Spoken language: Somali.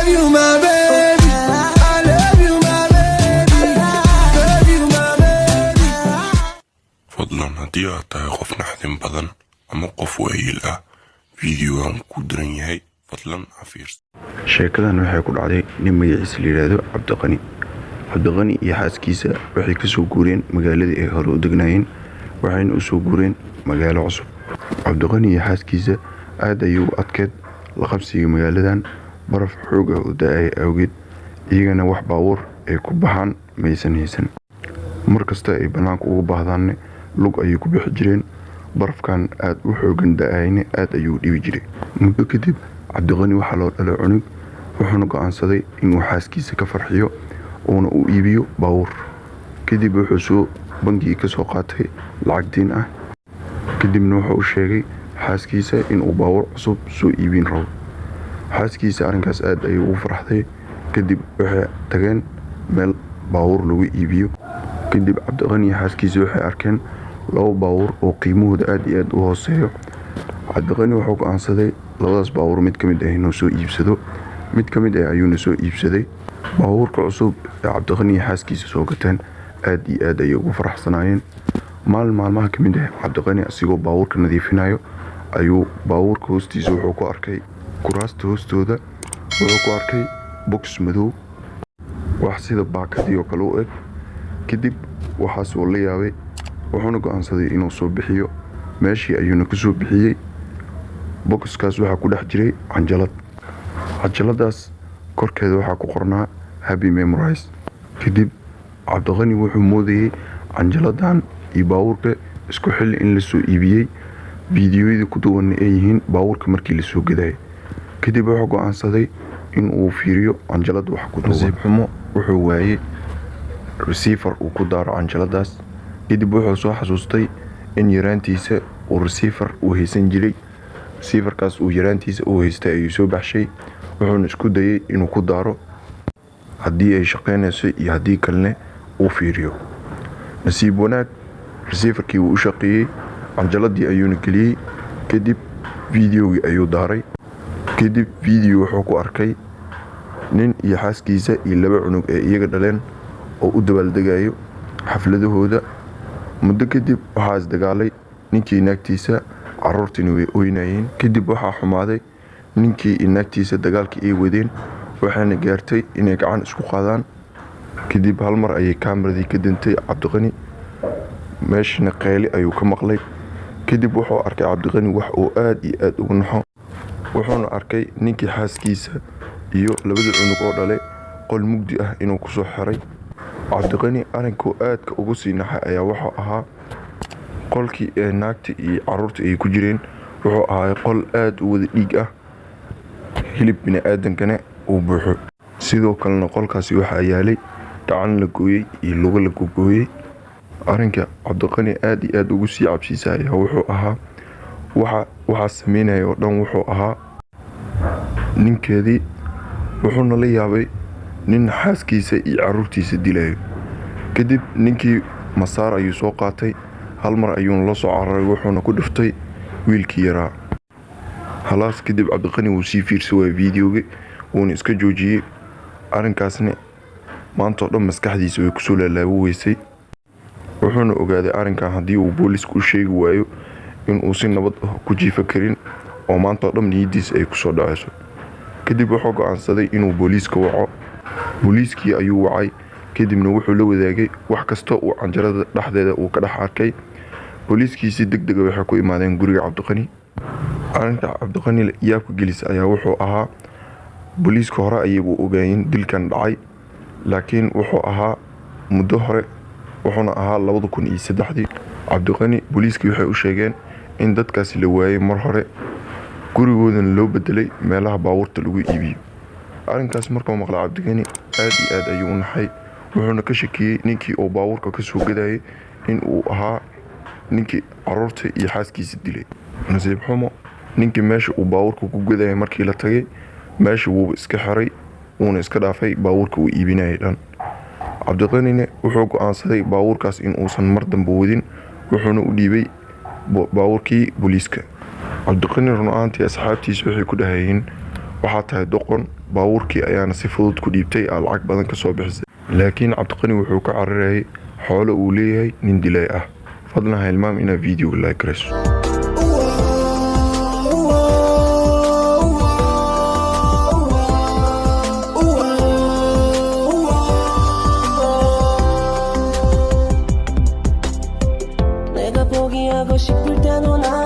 love you my baby, I love you my baby, love you my baby. فضلا haddii aad tahay qof naxdin badan ama qof waayeel ah fiidiyogan ku diran yahay fadlan ha fiirso. sheekadan waxay ku dhacday nin magaciisa la yiraahdo cabdiqani iyo xaaskiisa waxay ka soo guureen magaaladii ay hore u degnaayeen waxayna u soo guureen magaalo cusub. cabdiqani iyo xaaskiisa aad ayuu adkeed la qabsiga magaaladan baraf xoog ah oo da'ay awgeed iyagana wax baabuur ay ku baxaan maysan haysan. markasta ay banaanka ugu baahdaan lug ayay ku bixi jireen barafkan aad u xoogan da'ayna aad ayuu dhibi jiray. muddo kadib cabdiqani waxaa loo dhalay cunug wuxuuna go'aansaday inuu xaaskiisa ka farxiyo uuna u iibiyo baabuur. kadib wuxuu soo bangiga ka soo qaatay lacag diin ah kadibna wuxuu u sheegay xaaskiisa inuu baabuur cusub soo iibin rabo. xaaskiisa arrinkaas aad ayay ugu farxday. kadib waxay tageen meel baabuur lagu iibiyo. kadib cabdiqani iyo xaaskiisa waxay arkeen laba baabuur oo qiimahooda aad iyo aad u hooseeyo. cabdiqani wuxuu go'aansaday labadaas baabuur mid ka mid ah inuu soo iibsado. mid ka mid ah ayuuna soo iibsaday. baabuurka cusub ee cabdiqani iyo xaaskiisa soo gateen aad iyo aad ayay ugu faraxsanaayeen. maalin maalmaha ka mid ah cabdiqani asigoo baabuurka nadiifinayo ayuu baabuurka hoostiisa wuxuu ku arkay kuraasta hoostooda wuxuu ku arkay box madow wax sida baakadii oo kale u eg. kadib waxaas uu la yaabay wuxuuna go'aansaday inuu soo bixiyo. meeshii ayuuna ka soo bixiyey. boxkaas waxaa ku dhex jiray cajaladaas korkeeda waxaa ku qornaa happy memories. kadib cabdiqani wuxuu moodayay canjaladan iyo baabuurka isku xilli in la soo iibiyey fiidiyoyada ku duwan ay yihiin baabuurka markii la soo gadayay. kadib wuxuu go'aansaday in uu fiiriyo canjalad wax ku duwan. nasiib xumo wuxuu waayey receiver uu ku daaro canjaladaas. kadib wuxuu soo xasuustay in yaraantiisa uu receiver uu haysan jiray. receiverkaas uu yaraantiisa uu haystay ayuu soo baxshay wuxuuna isku dayay inuu ku daaro haddii ay shaqaynayso iyo haddii kalena uu fiiriyo. nasiib wanaag receiverkii wuu u shaqeeyey. canjaladii ayuuna geliyey. kadib fiidiyogii ayuu daaray. kadib fiidiyo wuxuu ku arkay nin iyo xaaskiisa iyo laba cunug ee iyaga dhaleen oo u dabaaldegayo xafladahooda. muddo kadib waxaa isdagaalay ninkii naagtiisa. carruurtiina way ooynayeen. kadib waxaa xumaaday ninkii iyo naagtiisa dagaalkii ay wadeen waxayna gaartay inay gacan isku qaadaan. kadib hal mar ayay kaameradii ka dintay cabdiqani meeshana qayli ayuu ka maqlay. kadib wuxuu arkay cabdiqani wax uu aad iyo aad ugu naxo. wuxuuna arkay ninkii xaaskiisa iyo labada cunug oo dhale qol mugdi ah inuu ku soo xiray. cabdiqani arrinkuu aadka ugu sii naxay ayaa wuxuu ahaa qolkii ee naagta iyo carruurta ay ku jireen wuxuu ahaa qol aad u wada dhiig ah hilib bini'aadankana uu buuxo. sidoo kalena qolkaasi waxaa yaalay gacan la gooyey iyo lugo la gogooyey. arrinka cabdiqani aad iyo aad ugu sii cabsiisa ayaa wuxuu ahaa waxaa sameynaya oo dhan wuxuu ahaa ninkeedii. wuxuuna la yaabay nin xaaskiisa iyo carruurtiisa dilayo. kadib ninkii masaar ayuu soo qaatay. hal mar ayuuna la soo cararay wuxuuna ku dhiftay wiilkii yaraa. halaas kadib cabdiqani wuu sii fiirsa waaya fiidiyogii wuuna iska joojiyey. arrinkaasna maanta oo dhan maskaxdiisa way kusoo laalaabo weysay. wuxuuna ogaaday arrinkan haddii uu booliiska u sheegi waayo inuu si nabad ah ku jiifa karin oo maanta oo dhan niyadiisa ay kusoo dhacayso. kadib wuxuu go'aansaday inuu booliiska waco. booliiskii ayuu wacay. kadibna wuxuu la wadaagay wax kasta uu canjalada dhexdeeda uu ka dhex arkay. booliiskii si degdega waxay ku imaadeen guriga cabdiqani. arrinta cabdiqani yaabka gelisa ayaa wuxuu ahaa booliiska hore ayagu ogaayeen dilkan dhacay laakiin wuxuu ahaa muddo hore wuxuuna ahaa 2003. cabdiqani booliiskii waxay u sheegeen in dadkaasi la waayay mar hore gurigoodana loo bedelay meelaha baabuurta lagu iibiyo. arrinkaas markuu maqlay cabdiqani aad iyo aad ayuu u naxay. wuxuuna ka shakiyey ninkii uu baabuurka ka soo gadayay in uu ahaa ninkii carruurta iyo xaaskiisa dilay. nasiib xumo ninkii meesha uu baabuurka ku gadayay markii la tagay meesha wuu iska xiray wuuna iska dhaafay baabuurka uu iibinayay dhan. cabdiqanina wuxuu go'aansaday baabuurkaas in uusan mar dambe wadin wuxuuna u dhiibay baabuurkii booliiska. cabdiqani run ahaantii asxaabtiisa waxay ku dhahayeen waxaa tahay doqon baabuurkii ayaana si fudud ku dhiibtay aa lacag badan ka soo bixisay laakiin cabdiqani wuxuu ka cararayay xoolo uu leeyahay nin dilay ah fadlan ha hilmaam inaad videoga like garayso 내가 포기하고 싶을 때도 나